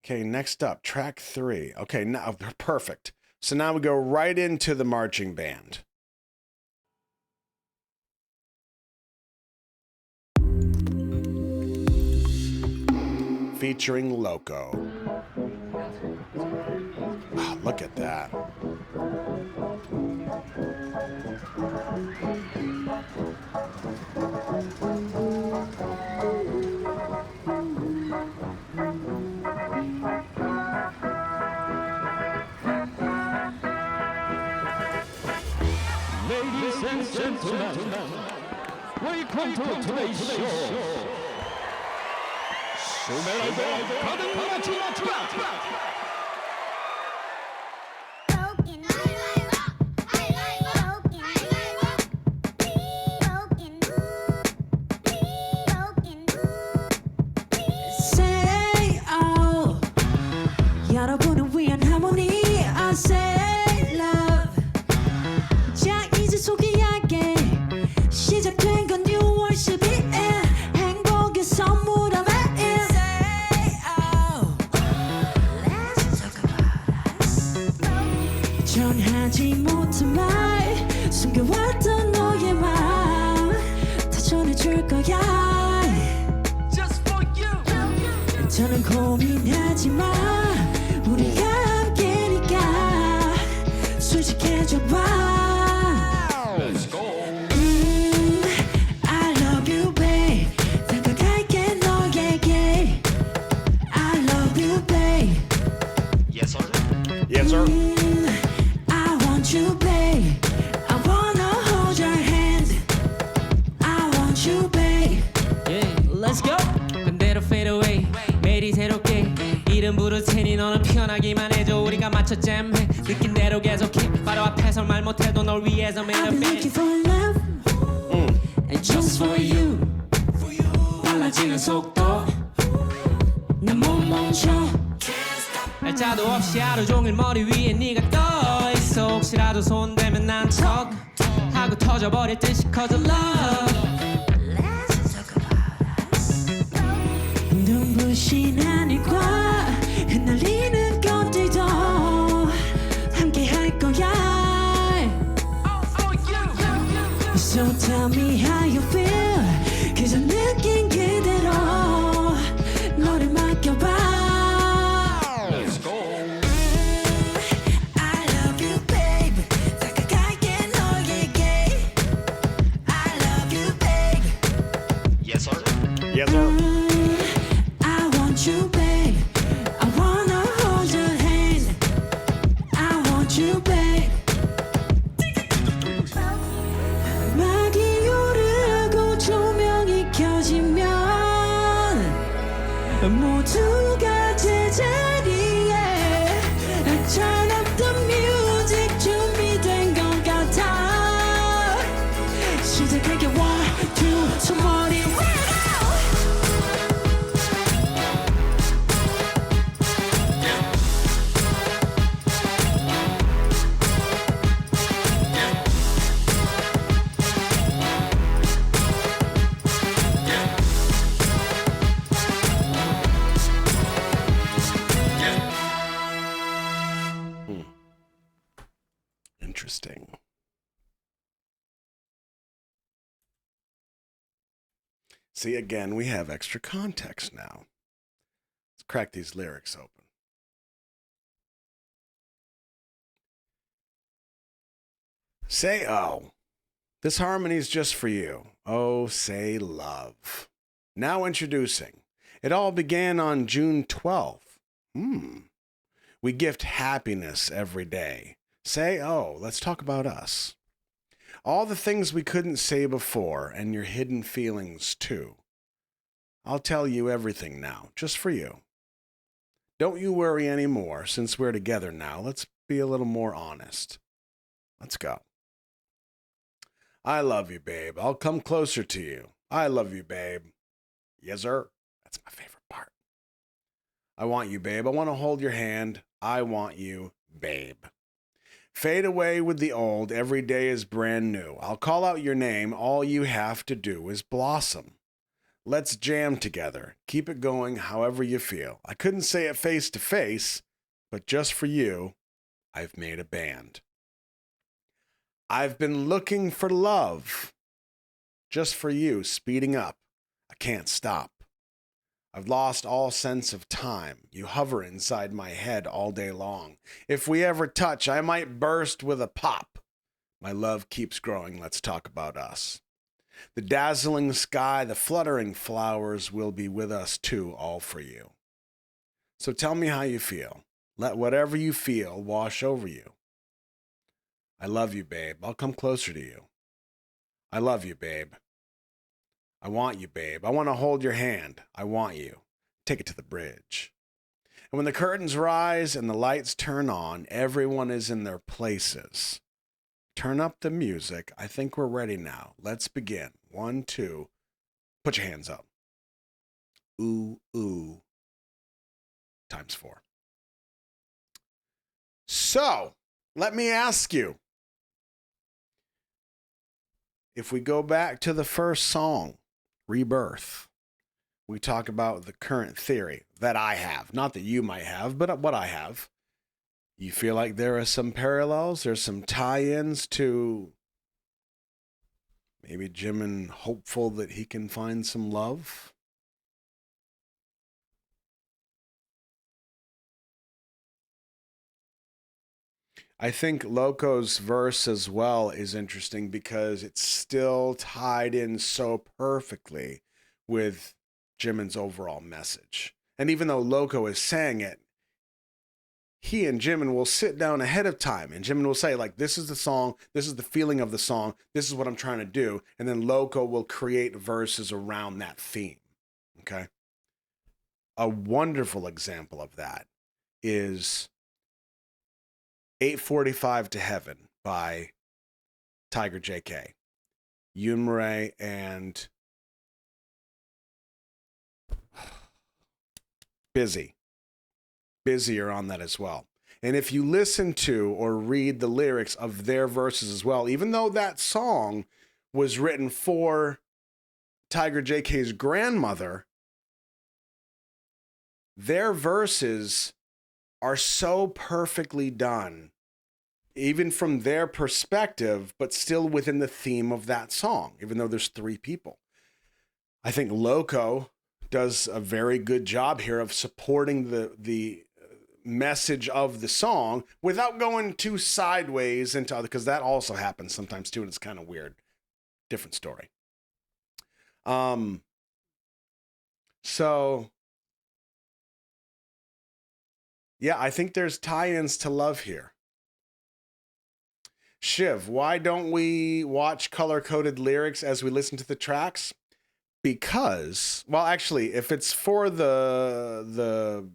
Okay, next up, track 3. Okay, now perfect. So now we go right into the marching band. Featuring Loco. Oh, look at that. Ladies and gentlemen, welcome to today's show. Smeraldo 가득 맞춘 트랙. Say oh, 여러분을 위한 하모니. I say love. 자 이제 소개할게. 시작된 건 6월 12일. 행복의 선물함에. Say oh, let's talk about us. 전하지 못한 말, 숨겨왔던 너의 마음 다 전해줄 거야. 저는 고민하지 마. 우리가 함께니까 솔직해져 봐. Let's go. I love you, babe. 다가갈게 너에게. I love you, babe. Yes sir. Yes, sir. I want you, babe. I wanna hold your hand. I want you, babe. Yeah, let's go. 반대로 fade away. 매일이 새롭게 이름 부를 테니 너는 편하기만 해줘. 우리가 맞춰 잼해. 느낀 대로 계속해. 바로 앞에서 말 못해도 널 위해서 made a I've been looking band. for love, and just for you. 빨라지는 속도, 난 못 멈춰. 날짜도 없이 하루 종일 머리 위에 네가 떠 있어. 혹시라도 손 대면 난 척 하고 터져버릴 듯이 cause of love. 눈부신 하늘과 흩날리는 꽃들도 함께 할 거야. So tell me how you feel. 그저 느낀 그대로 너를 맡겨봐. Let's go. I love you, babe. 다가갈게 너에게. I love you, babe. Yes sir. Yes, sir. I want you, babe. I wanna hold your hand. I want you, babe. 막이 오르고 조명이 켜지면 모두가 제자리에 Turn up the music. 준비된 것 같아. 시작할게. 1, 2, 손머리 right out. Interesting. See, again, we have extra context now. Let's crack these lyrics open. Say oh. This harmony's just for you. Oh, say love. Now introducing. It all began on June 12th. We gift happiness every day. Say oh. Let's talk about us. All the things we couldn't say before, and your hidden feelings too. I'll tell you everything now, just for you. Don't you worry anymore, since we're together now. Let's be a little more honest. Let's go. I love you, babe. I'll come closer to you. I love you, babe. Yes, sir. That's my favorite part. I want you, babe. I want to hold your hand. I want you, babe. Fade away with the old. Every day is brand new. I'll call out your name. All you have to do is blossom. Let's jam together. Keep it going however you feel. I couldn't say it face to face, but just for you, I've made a band. I've been looking for love. Just for you, speeding up. I can't stop. I've lost all sense of time. You hover inside my head all day long. If we ever touch, I might burst with a pop. My love keeps growing. Let's talk about us. The dazzling sky, the fluttering flowers will be with us too, all for you. So tell me how you feel. Let whatever you feel wash over you. I love you, babe. I'll come closer to you. I love you, babe. I want you, babe. I want to hold your hand. I want you. Take it to the bridge. And when the curtains rise and the lights turn on, everyone is in their places. Turn up the music. I think we're ready now. Let's begin. 1, 2. Put your hands up. Ooh, ooh. Times 4. So, let me ask you. If we go back to the first song, Rebirth, we talk about the current theory that I have. Not that you might have, but what I have. You feel like there are some parallels, there's some tie-ins to maybe JImin hopeful that he can find some love? I think Loco's verse as well is interesting because it's still tied in so perfectly with JImin's overall message. And even though Loco is saying it, he and JImin will sit down ahead of time and JImin will say, like, this is the song, this is the feeling of the song, this is what I'm trying to do. And then Loco will create verses around that theme. Okay. A wonderful example of that is 8:45 to Heaven by Tiger JK. Yumre and Busy are on that as well. And if you listen to or read the lyrics of their verses as well, even though that song was written for Tiger JK's grandmother, their verses are so perfectly done, even from their perspective, but still within the theme of that song, even though there's 3 people. I think Loco does a very good job here of supporting the message of the song without going too sideways into other, because that also happens sometimes too, and it's kind of weird. Different story. So yeah, I think there's tie-ins to love here. Shiv, why don't we watch color-coded lyrics as we listen to the tracks? Because, well, actually, if it's for the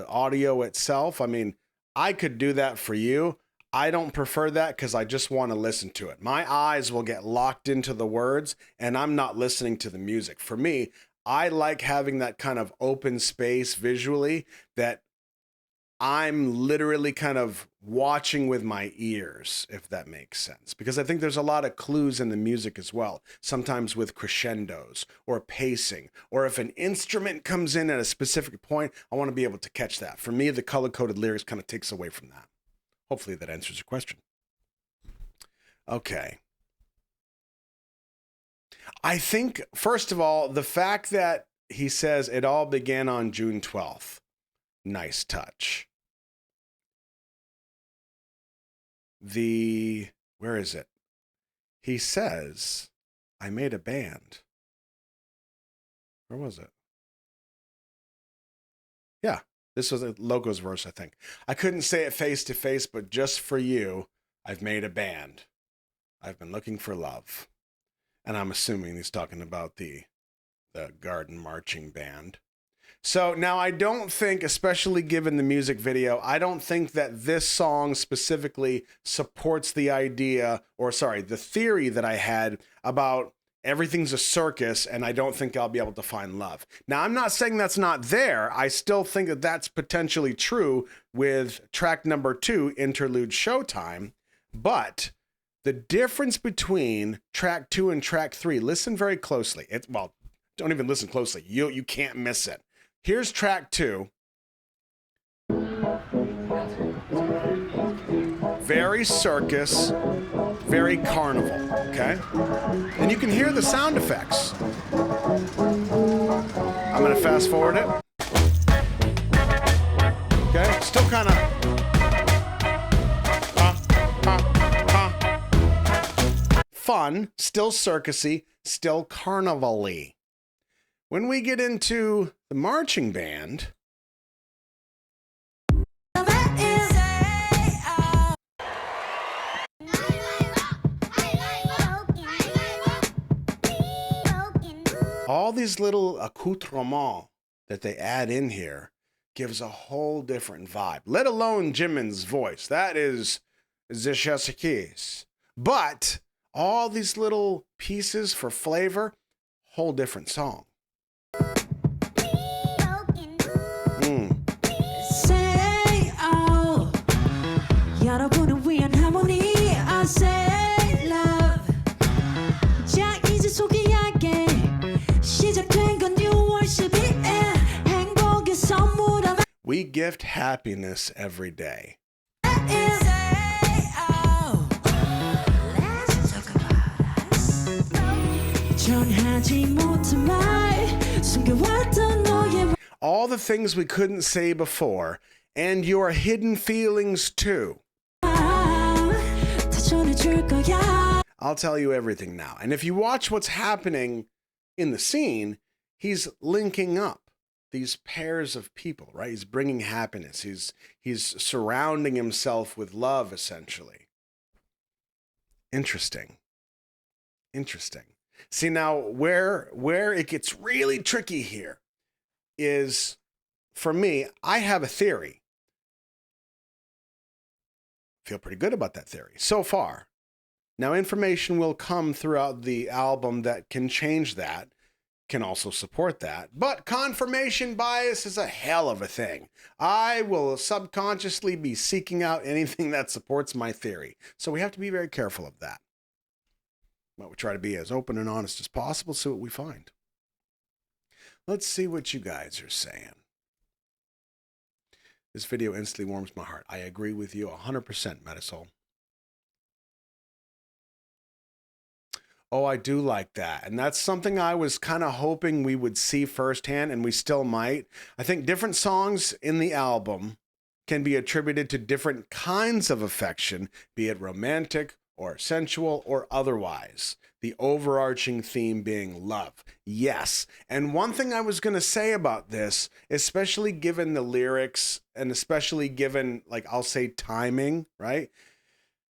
audio itself, I mean, I could do that for you. I don't prefer that because I just want to listen to it. My eyes will get locked into the words and I'm not listening to the music. For me, I like having that kind of open space visually that I'm literally kind of watching with my ears, if that makes sense. Because I think there's a lot of clues in the music as well. Sometimes with crescendos or pacing, or if an instrument comes in at a specific point, I want to be able to catch that. For me, the color-coded lyrics kind of takes away from that. Hopefully that answers your question. Okay. I think, first of all, the fact that he says it all began on June 12th. Nice touch. Where is it? He says, I made a band. Where was it? Yeah, this was a Loco's verse, I think. I couldn't say it face to face, but just for you, I've made a band. I've been looking for love. And I'm assuming he's talking about the garden marching band. So now I don't think, especially given the music video, I don't think that this song specifically supports the idea, or sorry, the theory that I had about everything's a circus and I don't think I'll be able to find love. Now, I'm not saying that's not there. I still think that that's potentially true with track number 2, Interlude Showtime. But the difference between track 2 and track 3, listen very closely. don't even listen closely. You can't miss it. Here's track 2. Very circus, very carnival, okay? And you can hear the sound effects. I'm gonna fast forward it. Okay, still kind of fun, still circusy, still carnival-y. When we get into the marching band, all these little accoutrements that they add in here gives a whole different vibe, let alone JImin's voice. That is the keys. But all these little pieces for flavor, whole different song. Say oh 여러분을 위한 하모니 I say love 자 이제 소개할게 시작된 건 new worship이 행복의 선물함 We gift happiness every day. 전하지 못한 말 숨겨왔던 너의 All the things we couldn't say before, and your hidden feelings too. 마음 다 전해줄 거야 I'll tell you everything now. And if you watch what's happening in the scene, he's linking up these pairs of people, right? He's bringing happiness. He's surrounding himself with love, essentially. Interesting. See, now where it gets really tricky here is, for me, I have a theory. Feel pretty good about that theory so far. Now, information will come throughout the album that can change that, can also support that. But confirmation bias is a hell of a thing. I will subconsciously be seeking out anything that supports my theory. So we have to be very careful of that. But we try to be as open and honest as possible, see what we find. Let's see what you guys are saying. This video instantly warms my heart. I agree with you 100%, Metasol. Oh, I do like that. And that's something I was kind of hoping we would see firsthand, and we still might. I think different songs in the album can be attributed to different kinds of affection, be it romantic or sensual or otherwise. The overarching theme being love. Yes. And one thing I was going to say about this, especially given the lyrics and especially given, like, I'll say timing, right?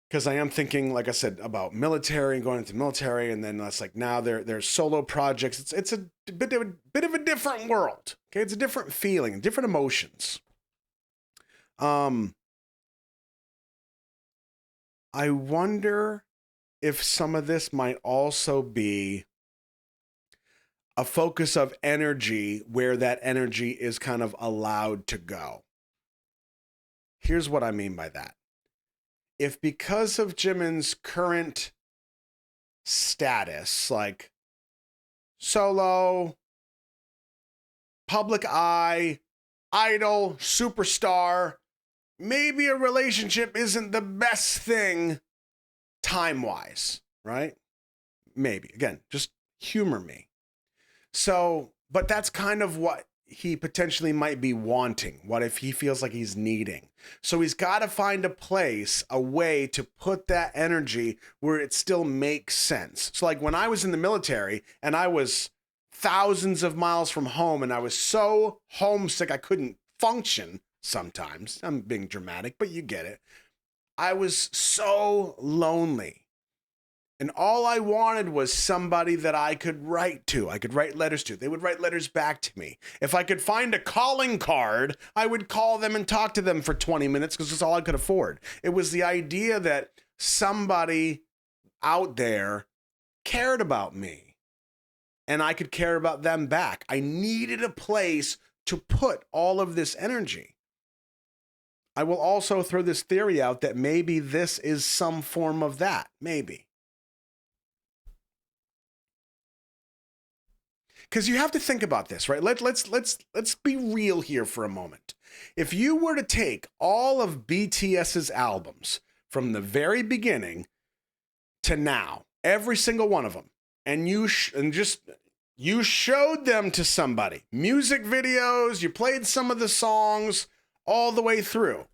Because I am thinking, like I said, about military and going into military, and then that's like now there's solo projects. It's a bit of a different world. Okay, it's a different feeling, different emotions. I wonder if some of this might also be a focus of energy where that energy is kind of allowed to go. Here's what I mean by that. If because of JImin's current status, like solo, public eye, idol, superstar, maybe a relationship isn't the best thing time-wise, right? Maybe. Again, just humor me. So, but that's kind of what he potentially might be wanting. What if he feels like he's needing? So he's got to find a place, a way to put that energy where it still makes sense. So like when I was in the military and I was thousands of miles from home and I was so homesick I couldn't function sometimes. I'm being dramatic, but you get it. I was so lonely. And all I wanted was somebody that I could write to. I could write letters to. They would write letters back to me. If I could find a calling card, I would call them and talk to them for 20 minutes because that's all I could afford. It was the idea that somebody out there cared about me and I could care about them back. I needed a place to put all of this energy. I will also throw this theory out that maybe this is some form of that. Maybe. Because you have to think about this, right? Let's be real here for a moment. If you were to take all of BTS's albums from the very beginning to now, every single one of them, and you showed them to somebody, music videos, you played some of the songs all the way through,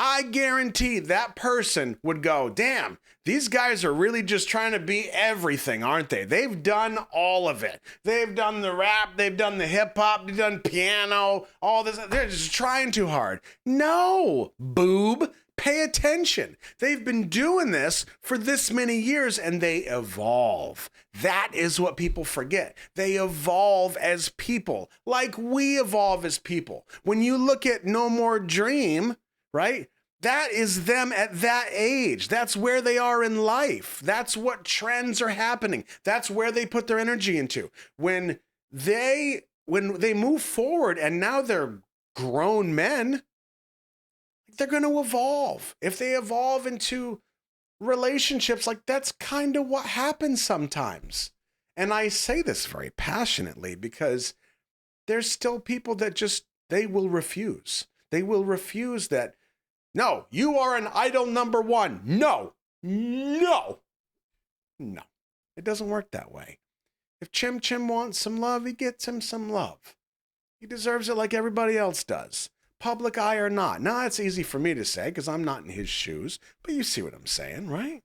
I guarantee that person would go, damn, these guys are really just trying to be everything, aren't they? They've done all of it. They've done the rap, they've done the hip hop, they've done piano, all this. They're just trying too hard. No, boob, pay attention. They've been doing this for this many years and they evolve. That is what people forget. They evolve as people, like we evolve as people. When you look at No More Dream, right? That is them at that age. That's where they are in life. That's what trends are happening. That's where they put their energy into. When they move forward and now they're grown men, they're going to evolve. If they evolve into relationships, like that's kind of what happens sometimes. And I say this very passionately because there's still people that just, they will refuse. They will refuse that. No, you are an idol number one. No. It doesn't work that way. If Chim Chim wants some love, he gets him some love. He deserves it like everybody else does. Public eye or not. Now, it's easy for me to say because I'm not in his shoes, but you see what I'm saying, right?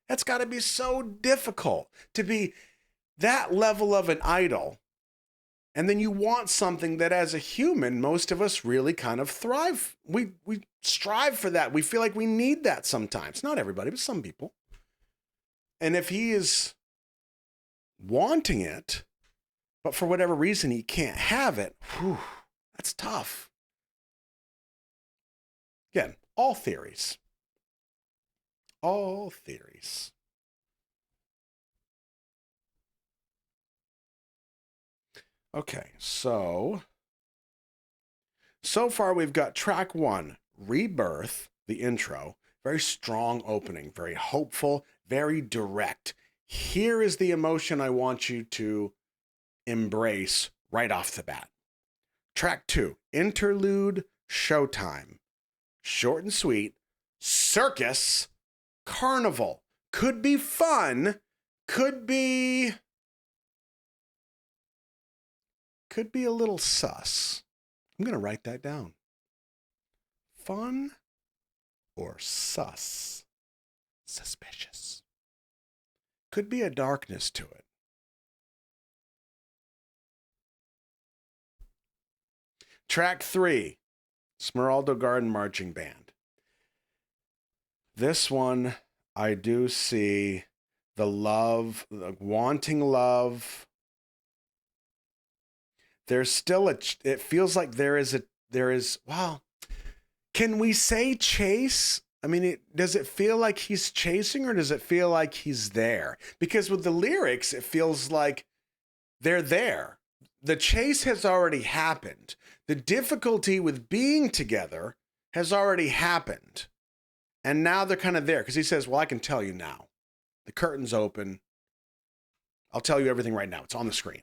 That's got to be so difficult to be that level of an idol. And then you want something that as a human, most of us really kind of thrive. We strive for that. We feel like we need that sometimes. Not everybody, but some people. And if he is wanting it, but for whatever reason he can't have it, that's tough. Again, all theories. All theories. Okay, so far we've got track 1, Rebirth, the intro, very strong opening, very hopeful, very direct. Here is the emotion I want you to embrace right off the bat. Track 2, Interlude, Showtime, short and sweet, circus, carnival. Could be fun, could be a little sus. I'm going to write that down. Fun or sus? Suspicious. Could be a darkness to it. Track 3, Smeraldo Garden Marching Band. This one, I do see the love, the wanting love. There's still it feels like there is, wow. Can we say chase? I mean, does it feel like he's chasing or does it feel like he's there? Because with the lyrics, it feels like they're there. The chase has already happened. The difficulty with being together has already happened. And now they're kind of there because he says, well, I can tell you now. The curtain's open. I'll tell you everything right now. It's on the screen.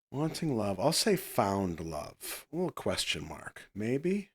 Wanting love. I'll say found love. A little question mark. Maybe.